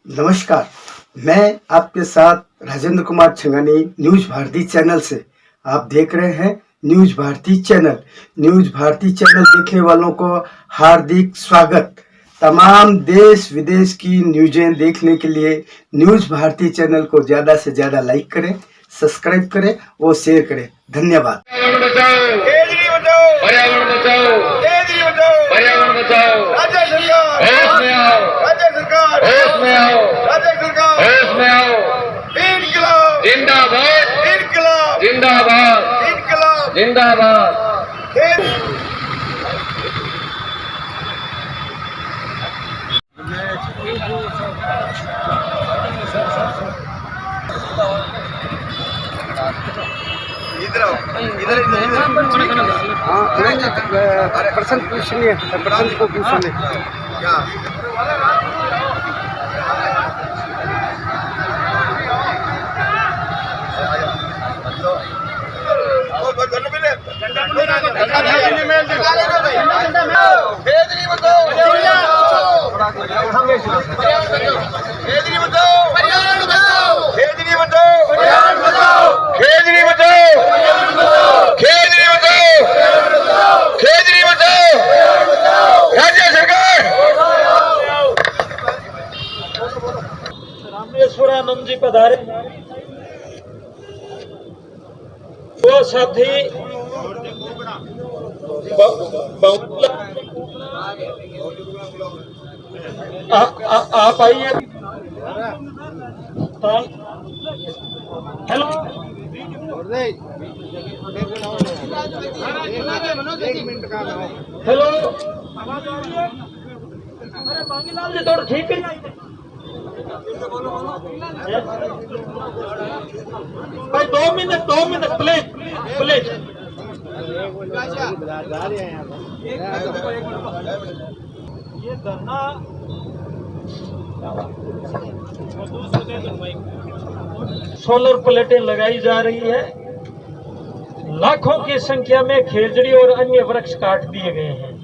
नमस्कार, मैं आपके साथ राजेंद्र कुमार छंगानी न्यूज भारती चैनल से। आप देख रहे हैं news Bharati channel. News Bharati channel देखने वालों को हार्दिक स्वागत। तमाम देश विदेश की न्यूज़ें देखने के लिए न्यूज भारती चैनल को ज़्यादा से ज़्यादा लाइक करें, सब्सक्राइब करें और शेयर करें। धन्यवाद। पर्यावरण बचाओ, पर्यावरण बचाओ, राज्य सरकार होश में आओ, राज्य सरकार होश में आओ, राज्य सरकार होश में आओ। इनकलाब जिंदाबाद, इनकलाब जिंदाबाद, इनकलाब जिंदाबाद। प्रसन्न पूछिए, प्रसन्न को पूछिए क्या रामेश्वरानंद जी पधारे। वो साथी आप आइए। हेलो, हेलो, अरे मांगीलाल जी थोड़ा ठीक है भाई, 2 मिनट प्लीज प्लीज। ये धरना सोलर प्लेटें लगाई जा रही है। लाखों की संख्या में खेजड़ी और अन्य वृक्ष काट दिए गए हैं।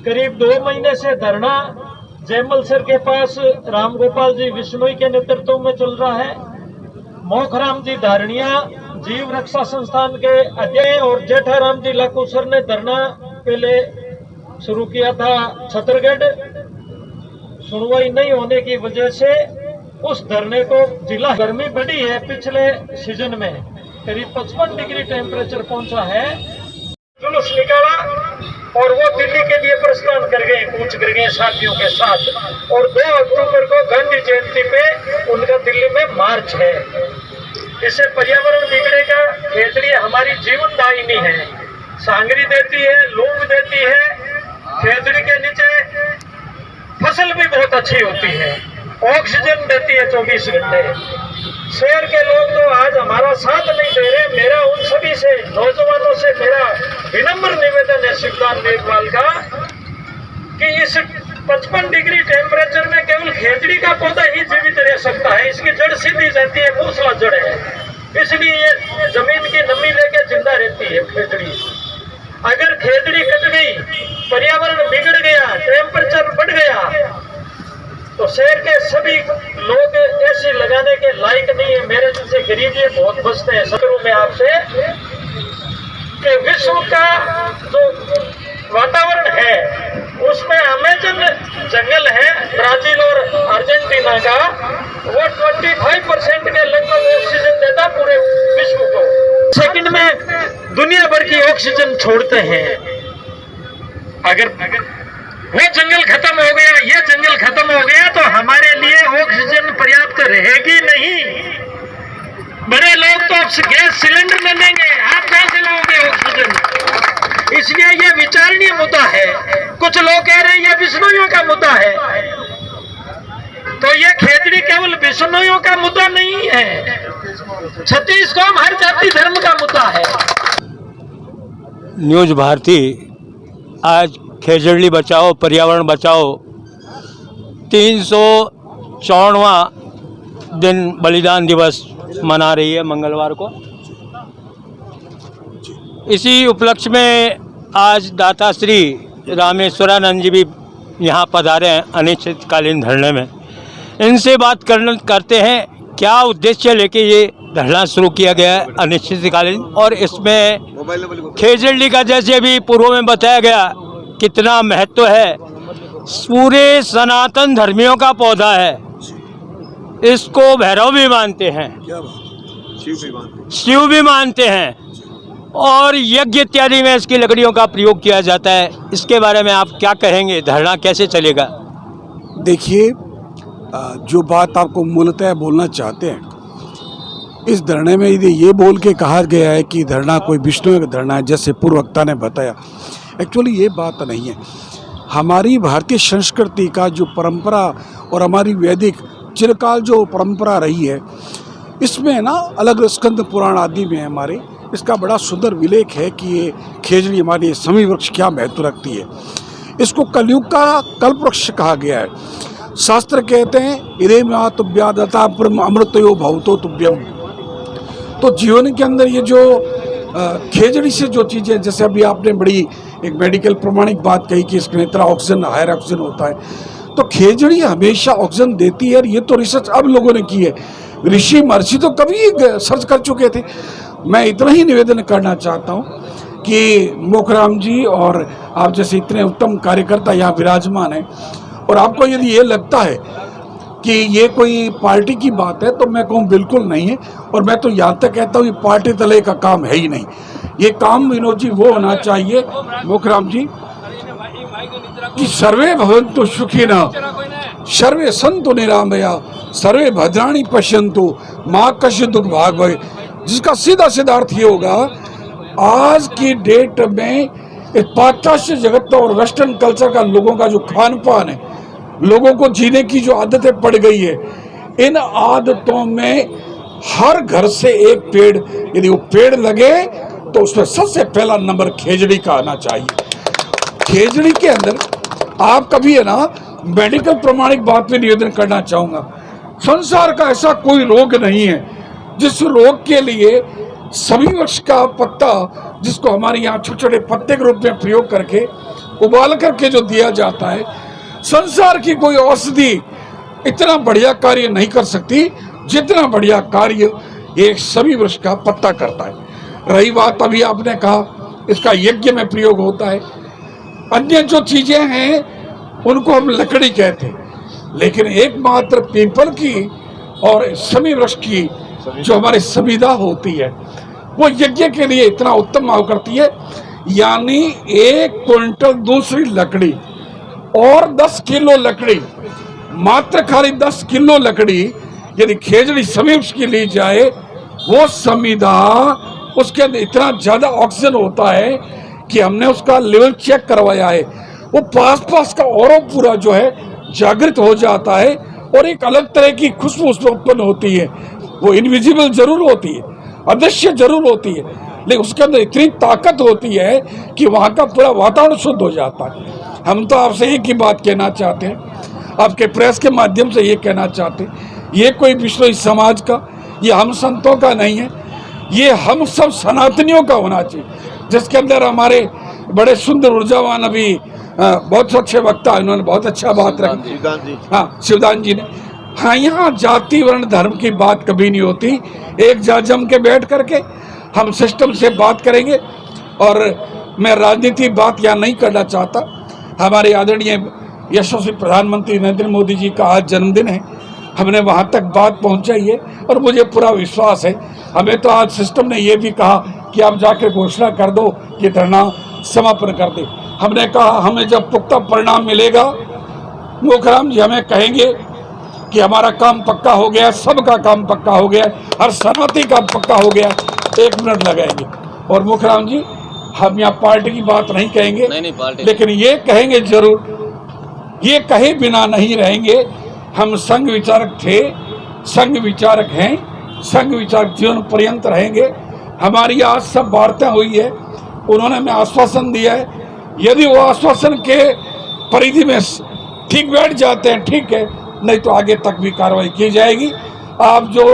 करीब 2 महीने से धरना जयमल सर के पास रामगोपाल जी बिश्नोई के नेतृत्व में चल रहा है। मोखराम जी धारणिया जीव रक्षा संस्थान के अध्यक्ष और जेठाराम जी लाकू सर ने धरना पहले शुरू किया था छतरगढ़। सुनवाई नहीं होने की वजह से उस धरने को जिला गर्मी बढ़ी है। पिछले सीजन में करीब 55 डिग्री टेम्परेचर पहुंचा है। जुलूस निकाला और वो दिल्ली के लिए प्रस्थान कर गए, कूच कर गए साथियों के साथ। और 2 अक्टूबर को गांधी जयंती पे उनका दिल्ली में मार्च है। इससे पर्यावरण बिगड़ेगा। खेजड़ी हमारी जीवनदायिनी है, सांगरी देती है, लूंग देती है। खेजड़ी के नीचे फसल भी बहुत अच्छी होती है, ऑक्सीजन देती है 24 घंटे। शहर के लोग तो आज हमारा साथ नहीं दे रहे। मेरा उन सभी से, नौजवानों से मेरा विनम्र निवेदन है शिवदान मेघवाल का कि इस 55 डिग्री टेम्परेचर में केवल खेजड़ी का पौधा ही जीवित रह सकता है। इसकी जड़ सीधी जाती है, मूसला जड़ है, इसलिए ये जमीन की नमी लेके जिंदा रहती है खेजड़ी। अगर खेजड़ी कट गई, पर्यावरण बिगड़ गया, टेम्परेचर बढ़ गया, तो शहर के सभी लोग ऐसे लगाने के लायक नहीं है। मेरे जैसे गरीब ये बहुत बचते हैं। शुरू में आपसे कि विश्व का जो वातावरण है उसमें अमेजन जंगल है ब्राजील और अर्जेंटीना का, वो 25% के लगभग ऑक्सीजन देता पूरे विश्व को। सेकंड में दुनिया भर की ऑक्सीजन छोड़ते हैं। अगर वो जंगल खत्म हो गया, ये जंगल खत्म हो गया, तो हमारे लिए ऑक्सीजन पर्याप्त रहेगी नहीं। बड़े लोग तो गैस सिलेंडर ले लेंगे, आप कहां से लाओगे ऑक्सीजन? इसलिए ये विचारणीय मुद्दा है। कुछ लोग कह रहे हैं ये बिश्नोइयों का मुद्दा है, तो ये खेजड़ी केवल बिश्नोइयों का मुद्दा नहीं है, छत्तीसगढ़ हर जाति धर्म का मुद्दा है। न्यूज भारती आज खेजड़ी बचाओ पर्यावरण बचाओ 354वां दिन बलिदान दिवस मना रही है मंगलवार को। इसी उपलक्ष्य में आज दाता श्री रामेश्वरानंद जी भी यहाँ पधारे हैं अनिश्चितकालीन धरने में। इनसे बात करते हैं क्या उद्देश्य लेके ये धरना शुरू किया गया है अनिश्चितकालीन, और इसमें खेजड़ी का जैसे भी पूर्व में बताया गया कितना महत्व है। पूरे सनातन धर्मियों का पौधा है, इसको भैरव भी मानते हैं, शिव भी मानते हैं, और यज्ञ इत्यादि में इसकी लकड़ियों का प्रयोग किया जाता है। इसके बारे में आप क्या कहेंगे, धरना कैसे चलेगा? देखिए, जो बात आपको मूलतः बोलना चाहते हैं, इस धरने में यदि ये बोल के कहा गया है कि धरना कोई विष्णु का धरना है, जैसे पूर्व वक्ता ने बताया, एक्चुअली ये बात नहीं है। हमारी भारतीय संस्कृति का जो परंपरा और हमारी वैदिक चिरकाल जो परंपरा रही है, इसमें ना अलग स्कंद पुराण आदि में हमारे इसका बड़ा सुंदर विलेख है कि ये खेजड़ी हमारी समी वृक्ष क्या महत्व रखती है। इसको कलयुग का कल्प वृक्ष कहा गया है। शास्त्र कहते हैं इरे मातुभ्यादता अमृतयो भवतो तुभ्यम। तो जीवन के अंदर ये जो खेजड़ी से जो चीज़ें, जैसे अभी आपने बड़ी एक मेडिकल प्रमाणिक बात कही कि इसमें इतना ऑक्सीजन, हायर ऑक्सीजन होता है, तो खेजड़ी हमेशा ऑक्सीजन देती है। और ये तो रिसर्च अब लोगों ने की है, ऋषि महर्षि तो कभी सर्च कर चुके थे। मैं इतना ही निवेदन करना चाहता हूँ कि मोखराम जी और आप जैसे इतने उत्तम कार्यकर्ता यहाँ विराजमान हैं, और आपको यदि ये लगता है कि ये कोई पार्टी की बात है, तो मैं कहूँ बिल्कुल नहीं है। और मैं तो यहाँ तक कहता हूँ ये पार्टी तले का काम है ही नहीं। ये काम विनोद जी वो होना चाहिए, मोखराम जी, कि सर्वे भवन्तु सुखिनः सर्वे सन्तु निरामया सर्वे भद्राणि पश्यन्तु मा कश्चित् दुःख भाग् भवेत्। जिसका सीधा सीधा अर्थ ये होगा, आज की डेट में पाश्चात्य जगत और वेस्टर्न कल्चर का लोगों का जो खान पान है, लोगों को जीने की जो आदतें पड़ गई है, इन आदतों में हर घर से एक पेड़, यदि वो पेड़ लगे तो उसमें सबसे पहला नंबर खेजड़ी का आना चाहिए। खेजड़ी के अंदर आप कभी है ना, मेडिकल प्रमाणिक बात में निवेदन करना चाहूँगा, संसार का ऐसा कोई रोग नहीं है जिस रोग के लिए सभी वृक्ष का पत्ता, जिसको हमारे यहाँ छोटे छोटे पत्ते के रूप में प्रयोग करके उबाल करके जो दिया जाता है, संसार की कोई औषधि इतना बढ़िया कार्य नहीं कर सकती जितना बढ़िया कार्य एक सभी वृक्ष का पत्ता करता है। रही बात अभी आपने कहा इसका यज्ञ में प्रयोग होता है, अन्य जो चीजें हैं उनको हम लकड़ी कहते हैं, लेकिन एकमात्र पीपल की और सभी वृक्ष की जो हमारी संविदा होती है वो यज्ञ के लिए इतना उत्तम भाव करती है। यानी 1 क्विंटल दूसरी लकड़ी और 10 किलो लकड़ी, मात्र खाली 10 किलो लकड़ी यदि खेजड़ी समीप की ली जाए, वो संविदा उसके अंदर इतना ज्यादा ऑक्सीजन होता है कि हमने उसका लेवल चेक करवाया है, वो पास का और पूरा जो है जागृत हो जाता है और एक अलग तरह की खुशबू उसमें उत्पन्न होती है। वो इनविजिबल जरूर होती है, अदृश्य जरूर होती है, लेकिन उसके अंदर इतनी ताकत होती है कि वहाँ का पूरा वातावरण शुद्ध हो जाता है। हम तो आपसे एक ही बात कहना चाहते हैं, आपके प्रेस के माध्यम से ये कहना चाहते हैं, ये कोई विश्व समाज का, ये हम संतों का नहीं है, ये हम सब सनातनियों का होना चाहिए, जिसके अंदर हमारे बड़े सुंदर ऊर्जावान अभी बहुत अच्छे वक्ता, इन्होंने बहुत अच्छा बात रखी, हाँ शिवदान जी ने। हाँ, यहाँ जाति वर्ण धर्म की बात कभी नहीं होती, एक जा जम के बैठ करके हम सिस्टम से बात करेंगे। और मैं राजनीति बात यहाँ नहीं करना चाहता, हमारे आदरणीय यशस्वी प्रधानमंत्री नरेंद्र मोदी जी का आज जन्मदिन है, हमने वहाँ तक बात पहुँचाई है और मुझे पूरा विश्वास है। हमें तो आज सिस्टम ने ये भी कहा कि आप जाकर घोषणा कर दो कि धरना समापन कर दे। हमने कहा हमें जब पुख्ता परिणाम मिलेगा, मोखराम जी हमें कहेंगे कि हमारा काम पक्का हो गया, सबका काम पक्का हो गया, हर सनाती का पक्का हो गया, 1 मिनट लगाएंगे। और मुखराम जी, हम यहाँ पार्टी की बात नहीं कहेंगे, नहीं लेकिन ये कहेंगे जरूर, ये कहे बिना नहीं रहेंगे। हम संघ विचारक थे, संघ विचारक हैं, संघ विचारक जीवन पर्यंत रहेंगे। हमारी आज सब वार्ता हुई है, उन्होंने हमें आश्वासन दिया है, यदि वो आश्वासन के परिधि में ठीक बैठ जाते हैं ठीक है, नहीं तो आगे तक भी कार्रवाई की जाएगी। आप जो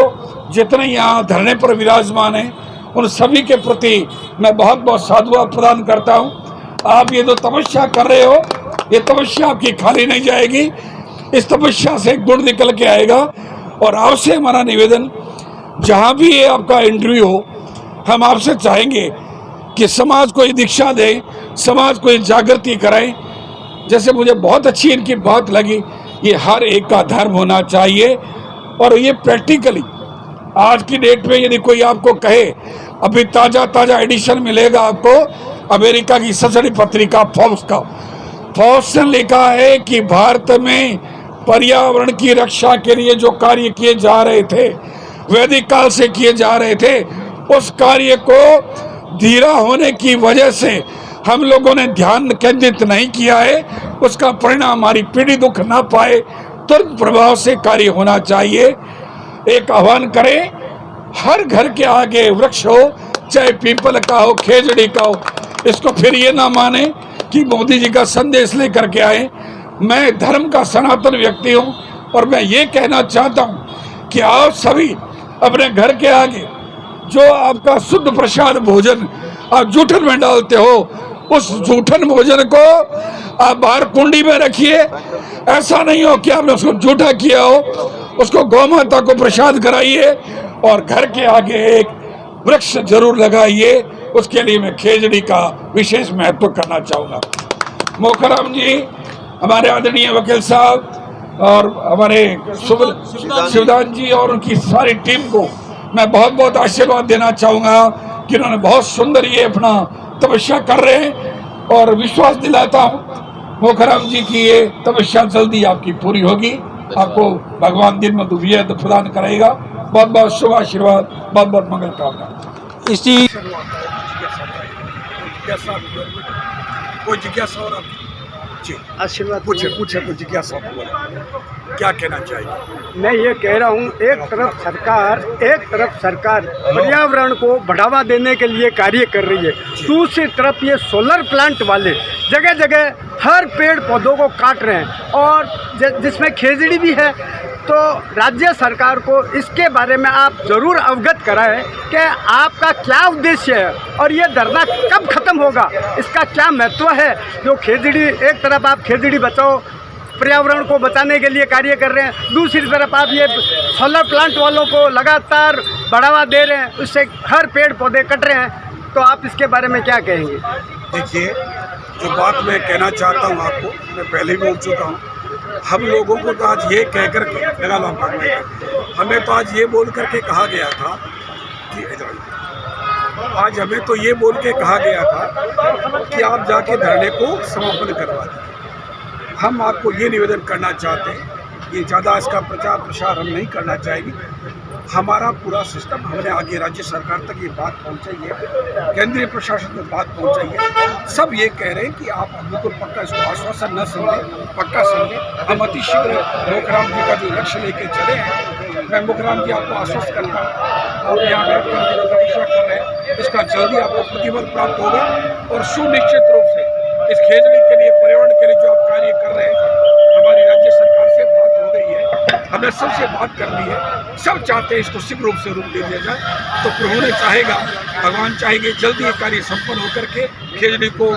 जितने यहाँ धरने पर विराजमान हैं उन सभी के प्रति मैं बहुत बहुत साधुवाद प्रदान करता हूँ। आप ये जो तपस्या कर रहे हो, ये तपस्या आपकी खाली नहीं जाएगी। इस तपस्या से गुण निकल के आएगा। और आपसे हमारा निवेदन, जहाँ भी ये आपका इंटरव्यू हो, हम आपसे चाहेंगे कि समाज को ये दीक्षा दें, समाज को ये जागृति कराएं। जैसे मुझे बहुत अच्छी इनकी बात लगी, ये हर एक का धर्म होना चाहिए। और ये प्रैक्टिकली आज की डेट में यदि कोई आपको कहे, अभी ताज़ा एडिशन मिलेगा आपको अमेरिका की सबसे बड़ी पत्रिका फोर्ब्स ने लिखा है कि भारत में पर्यावरण की रक्षा के लिए जो कार्य किए जा रहे थे, वैदिक काल से किए जा रहे थे, उस कार्य को धीरा होने की वजह से हम लोगों ने ध्यान केंद्रित नहीं किया है। उसका परिणाम हमारी पीढ़ी दुख ना पाए, तुरंत प्रभाव से कार्य होना चाहिए। एक आह्वान करें, हर घर के आगे वृक्ष हो, चाहे पीपल का हो, खेजड़ी का हो। इसको फिर ये ना माने कि मोदी जी का संदेश लेकर के आए। मैं धर्म का सनातन व्यक्ति हूँ और मैं ये कहना चाहता हूँ कि आप सभी अपने घर के आगे जो आपका शुद्ध प्रसाद भोजन आप जूठन में डालते हो, उस जूठन भोजन को आप बाहर कुंडी में रखिए। ऐसा नहीं हो कि आपने उसको जूठा किया हो, उसको गौ माता को प्रसाद कराइए और घर के आगे एक वृक्ष जरूर लगाइए। उसके लिए मैं खेजड़ी का विशेष महत्व करना चाहूँगा। मोखराम जी, हमारे आदरणीय वकील साहब और हमारे शिवदान जी और उनकी सारी टीम को मैं बहुत बहुत आशीर्वाद देना चाहूँगा कि उन्होंने बहुत सुंदर ये अपना तपस्या कर रहे हैं। और विश्वास दिलाता हूँ मोखराम जी की ये तपस्या जल्दी आपकी पूरी होगी। आपको भगवान दिन में दुवियत प्रदान करेगा। बहुत बहुत शुभ आशीर्वाद, बहुत बहुत मंगल कामना। इसी कोई जिज्ञासा और जी आशीर्वाद पूछे कोई जिज्ञासा क्या कहना चाहिए? मैं ये कह रहा हूँ, एक तरफ सरकार पर्यावरण को बढ़ावा देने के लिए कार्य कर रही है, दूसरी तरफ ये सोलर प्लांट वाले जगह जगह हर पेड़ पौधों को काट रहे हैं और जिसमें खेजड़ी भी है। तो राज्य सरकार को इसके बारे में आप ज़रूर अवगत कराएं कि आपका क्या उद्देश्य है और ये धरना कब ख़त्म होगा, इसका क्या महत्व है। जो खेजड़ी, एक तरफ आप खेजड़ी बचाओ, पर्यावरण को बचाने के लिए कार्य कर रहे हैं, दूसरी तरफ आप ये सोलर प्लांट वालों को लगातार बढ़ावा दे रहे हैं, उससे हर पेड़ पौधे कट रहे हैं। तो आप इसके बारे में क्या कहेंगे? देखिए, जो बात मैं कहना चाहता हूँ आपको, मैं पहले भी बोल चुका हूँ। हम लोगों को तो आज ये कह कर के हमें तो आज ये बोल करके कहा गया था कि आज हमें तो ये बोल के कहा गया था कि आप जाके धरने को समापन करवा दें। हम आपको ये निवेदन करना चाहते हैं, ये ज़्यादा इसका प्रचार प्रसार हम नहीं करना चाहेंगे। हमारा पूरा सिस्टम, हमने आगे राज्य सरकार तक ये बात पहुंचाई है, केंद्रीय प्रशासन तक बात पहुंचाई है। सब ये कह रहे हैं कि आप बिल्कुल पक्का इसको आश्वासन न समझें, पक्का समझें। हम अतिशीघ्र मोखराम जी का जो लक्ष्य लेके चले हैं, मैं मोखराम जी आपको आश्वस्त करता हूँ और यहाँ बैठ कर जो तपस्या कर रहे हैं, इसका जल्दी आपको प्रतिफल प्राप्त होगा। और सुनिश्चित रूप से इस खेजड़ी के लिए, पर्यावरण के लिए जो आप कार्य कर रहे हैं, हमारी राज्य सरकार से बात हो गई है, हमने सबसे बात कर ली है। सब चाहते हैं इसको शीघ्र रूप से रूप दे दिया जाए। तो प्रभु ने चाहेगा, भगवान चाहेंगे, जल्दी ये कार्य संपन्न होकर के खेजड़ी को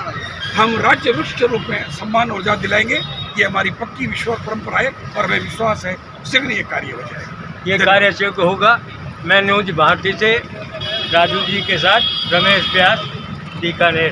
हम राज्य वृक्ष के रूप में सम्मान और ऊर्जा दिलाएंगे। ये हमारी पक्की विश्वास परंपरा है और हमें विश्वास है शीघ्र ये कार्य हो जाएगा। ये कार्य शीघ्र होगा। मैं न्यूज भारती से राजू जी के साथ रमेश व्यास, बीकानेर।